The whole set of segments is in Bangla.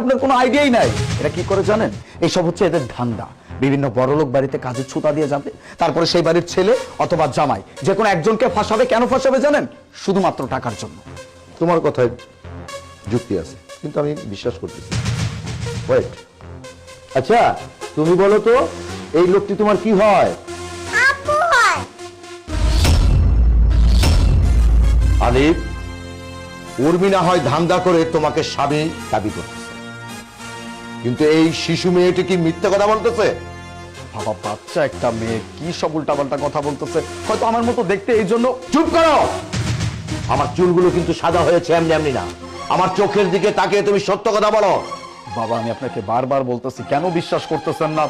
আপনার কোনো আইডিয়াই নাই। এরা কি করে জানেন? এইসব হচ্ছে এদের ধান্দা। বিভিন্ন বড়লোক বাড়িতে কাজে ছুতা দিয়ে যাবে, তারপরে সেই বাড়ির ছেলে অথবা জামাই যে কোনো একজনকে ফাঁসাবে। কেন ফাঁসাবে জানেন? শুধুমাত্র টাকার জন্য। তোমার কথায় যুক্তি আছে, কিন্তু আমি বিশ্বাস করতেছি। ওয়েট, আচ্ছা তুমি বলো তো, এই লোকটি তোমার কি হয়? আপু হয়। আলিফ, উর্মি না হয় ধান্দা করে তোমাকে স্বামী দাবি করতেছে, কিন্তু এই শিশু মেয়েটি কি মিথ্যা কথা বলতেছে? বাবা, বাচ্চা একটা মেয়ে কি সব উল্টাপাল্টা কথা বলতেছে, হয়তো আমার মতো দেখতে, এই জন্য। চুপ করো! আমার চুলগুলো কিন্তু সাদা হয়েছে এমনি এমনি না। আমার চোখের দিকে তাকিয়ে তুমি সত্য কথা বলো। বাবা, আমি আপনাকে বারবার বলতেছি, কেন বিশ্বাস করতেছেন না?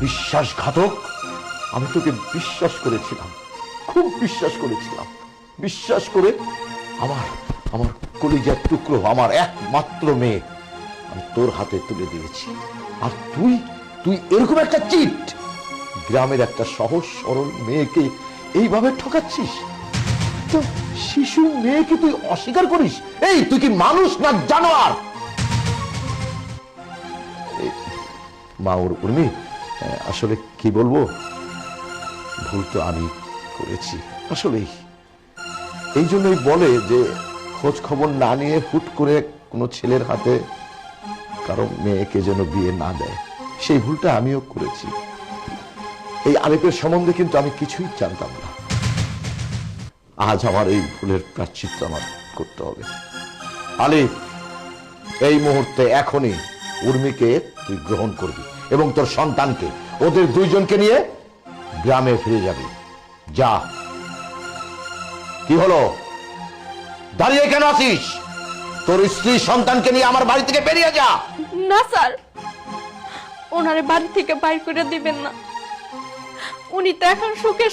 বিশ্বাসঘাতক! আমি তোকে বিশ্বাস করেছিলাম, খুব বিশ্বাস করেছিলাম। বিশ্বাস করে আমার আমার কলিজার টুকরো, আমার একমাত্র মেয়ে আমি তোর হাতে তুলে দিয়েছি। আর তুই তুই এরকম একটা চিট! গ্রামের একটা সহজ সরল মেয়েকে এইভাবে ঠকাচ্ছিস। তো শিশু মেয়েকে তুই অস্বীকার করিস? এই তুই কি মানুষ না জানোয়ার? মা উর্মি, আসলে কি বলবো, ভুল তো আমি করেছি আসলেই। এই জন্যই বলে যে খোঁজ খবর না নিয়ে হুট করে কোনো ছেলের হাতে কারো মেয়েকে যেন বিয়ে না দেয়। সেই ভুলটা আমিও করেছি। এই আলিফের সম্বন্ধে কিন্তু আমি কিছুই জানতাম না। আজ আমার এই ভুলের প্রায়শ্চিত্ত আমার করতে হবে। আলিফ, এই মুহূর্তে এখনই উর্মিকে তুই গ্রহণ করবি এবং তোর সন্তানকে, ওদের দুইজনকে নিয়ে গ্রামে ফিরে যাবি। যা। কি হলো, দাঁড়িয়ে কেন আছিস? তোর স্ত্রী সন্তানকে নিয়ে আমার বাড়ি থেকে বেরিয়ে যা। না স্যার, ওনারে বাড়ি থেকে বাইর করে দিবেন না। উনি তো এখন সুখে